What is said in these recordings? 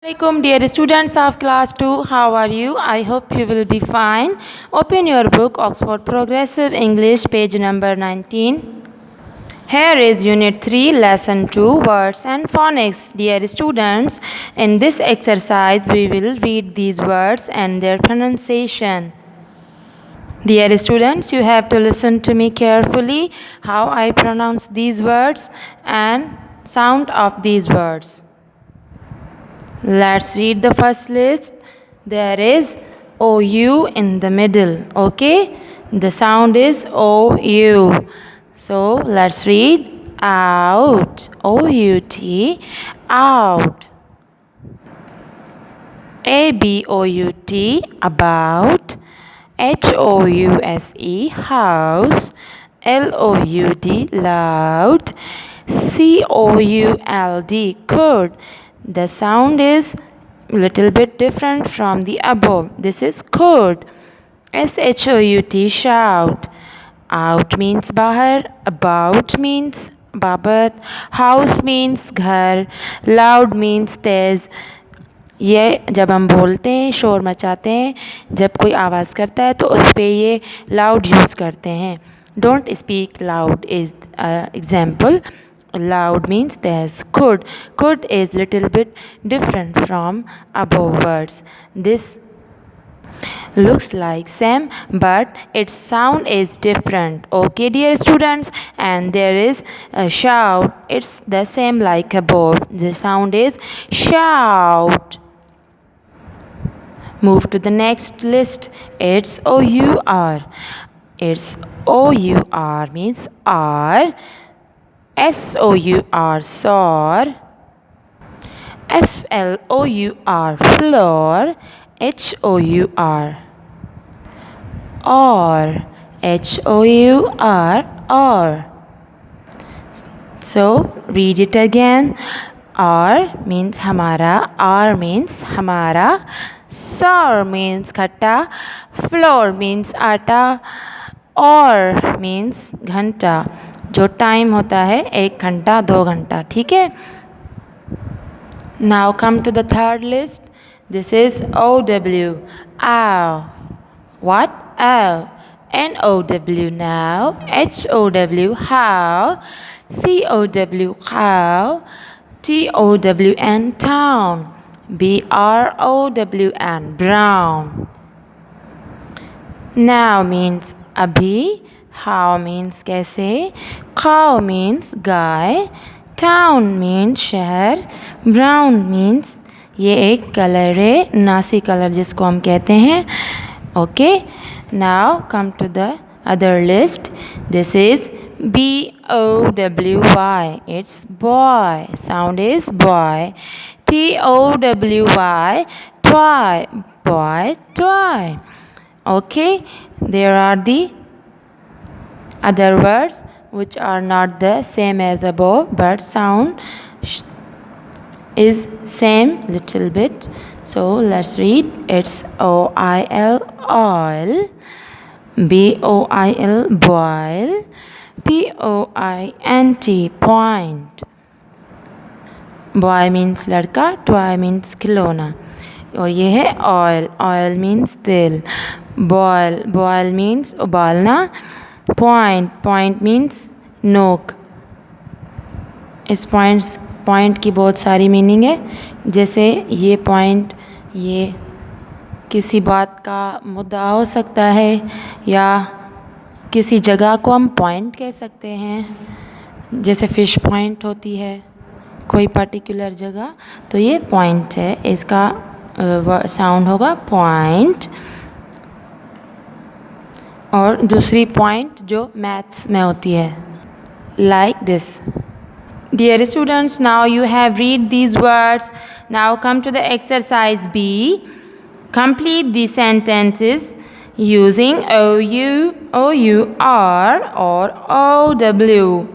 Assalamualaikum dear students of class 2, how are you? I hope you will be fine. Open your book Oxford Progressive English page number 19. Here is unit 3 lesson 2 words and phonics. Dear students, in this exercise we will read these words and their pronunciation. Dear students, you have to listen to me carefully how I pronounce these words and sound of these words. Let's read the first list. There is OU in the middle. Okay, the sound is OU. So let's read out. OUT, out. ABOUT, about. HOUSE, house. LOUD, loud. COULD, could. The sound is little bit different from the above. This is could. SHOUT, shout. Out means bahar, about means babat, house means घर, loud means तेज़. ये जब हम बोलते हैं, शोर मचाते हैं, जब कोई आवाज़ करता है तो उस पर ये loud यूज़ करते हैं. Don't speak loud is example. Loud means there's could is little bit different from above words. This looks like same but its sound is different. Okay dear students, and there is a shout. It's the same like above. The sound is shout. Move to the next list. It's OUR. It's OUR means R. SOUR, soar. FLOUR, floor. HOUR, or. HOUR, or. So read it again. R means hamara, R means hamara. Sour means khatta. Floor means आटा. और means घंटा. जो time होता है 1 घंटा 2 घंटा. ठीक है. Now come to the third list. This is OW. Ow. What? Ow. NOW, now. HOW, how. COW, cow. TOWN, town. BROWN, brown. Now means abhi. How means कैसे. Cow means गाय. Town means शहर. Brown means ये एक colour है, नासी colour जिसको हम कहते हैं. Okay, now come to the other list. This is BOWY. It's boy. Sound is boy. TOWY, toy. Boy, toy. Okay, there are the other words which are not the same as above but sound is same little bit. So let's read. It's OIL, oil. BOIL, boil. POINT, point. Boy means लड़का, toy means खिलौना. और ये है oil. Oil means तेल. Boil, boil means उबालना. Point means नोक. इस point की बहुत सारी मीनिंग है. जैसे ये पॉइंट, ये किसी बात का मुद्दा हो सकता है या किसी जगह को हम पॉइंट कह सकते हैं. जैसे फिश पॉइंट होती है कोई पर्टिकुलर जगह, तो ये पॉइंट है. इसका साउंड होगा पॉइंट. और दूसरी पॉइंट जो मैथ्स में होती है, like this. Dear students, now you have read these words. Now come to the exercise B. Complete the sentences using OU, OUR or OW.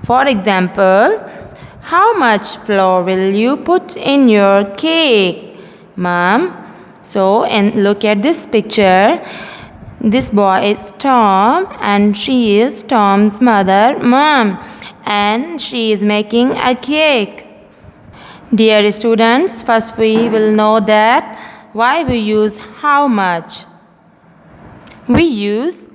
For example, how much flour will you put in your cake, Mom? So, and look at this picture. This boy is Tom and she is Tom's mother, Mom, and she is making a cake. Dear students, first we will know that why we use how much. We use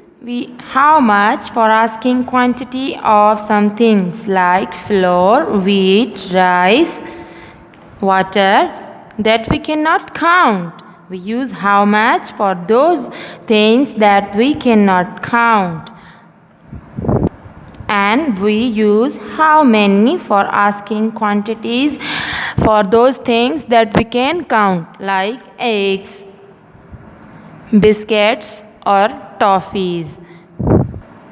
how much for asking quantity of some things like flour, wheat, rice, water that we cannot count. We use how much for those things that we cannot count. And we use how many for asking quantities for those things that we can count, like eggs, biscuits, or toffees.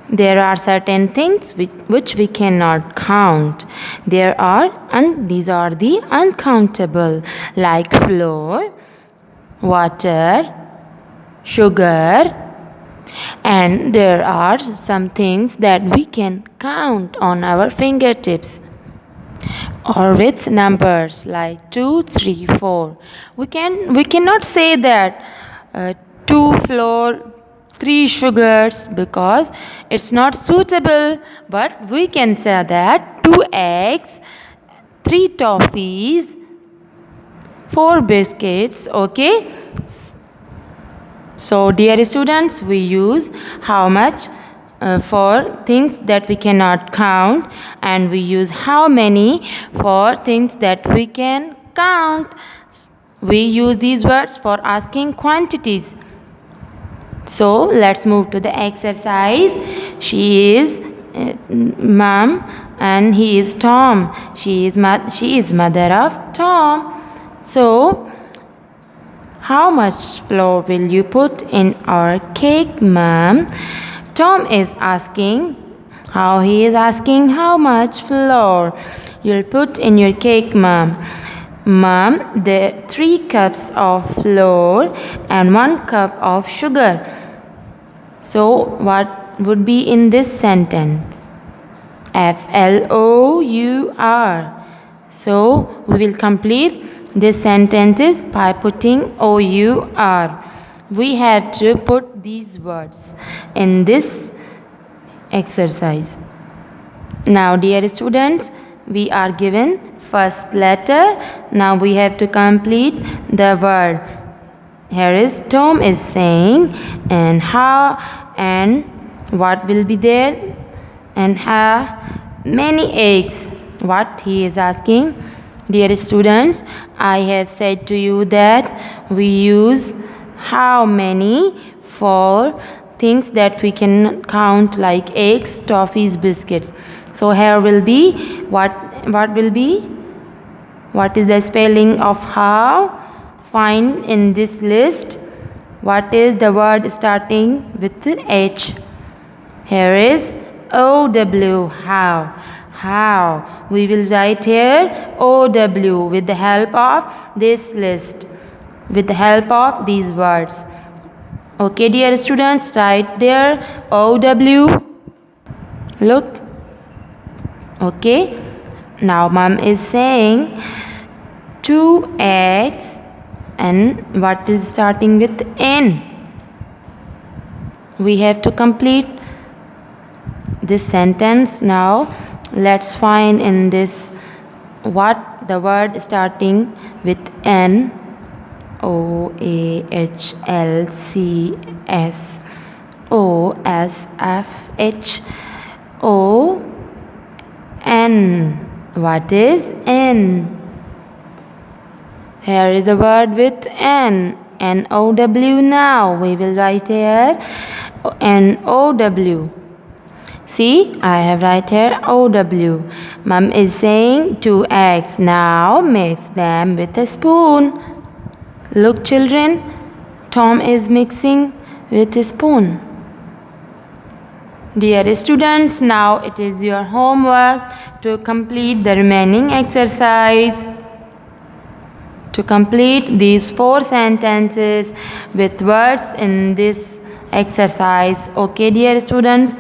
There are certain things which we cannot count. These are the uncountable, like flour, water, sugar, and there are some things that we can count on our fingertips or with numbers like 2, 3, 4. We cannot say that 2 flour, 3 sugars because it's not suitable, but we can say that 2 eggs, 3 toffees, 4 biscuits. Okay, so dear students, we use how much for things that we cannot count, and we use how many for things that we can count. We use these words for asking quantities. So let's move to the exercise. She is Mom and he is Tom. She is mother of Tom. So how much flour will you put in our cake, Mom? Tom is asking how much flour you'll put in your cake, Mom. Mom, the 3 cups of flour and 1 cup of sugar. So what would be in this sentence? FLOUR. So we will complete this sentence by putting OUR. We have to put these words in this exercise. Now dear students, we are given first letter. Now we have to complete the word. Here is Tom is saying and how and what will be there and how many eggs. What he is asking. Dear students, I have said to you that we use how many for things that we can count like eggs, toffees, biscuits. So here will be what will be? What is the spelling of how? Find in this list what is the word starting with H. Here is OW, how. How. We will write here OW with the help of this list, with the help of these words. Okay, dear students, write there OW. Look. Okay. Now Mom is saying 2 eggs and what is starting with N. We have to complete this sentence. Now let's find in this what the word starting with N. OAHLCS OSFHON. What is N? Here is the word with N. NOW. Now we will write here NOW. See, I have write here OW. Mom is saying 2 eggs. Now mix them with a spoon. Look children, Tom is mixing with a spoon. Dear students, now it is your homework to complete the remaining exercise. To complete these 4 sentences with words in this exercise. Okay, dear students,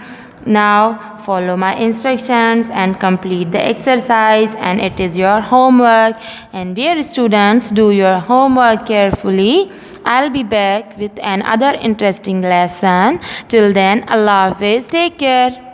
now follow my instructions and complete the exercise, and it is your homework. And dear students, do your homework carefully. I'll be back with another interesting lesson. Till then, Allah Hafiz. Take care.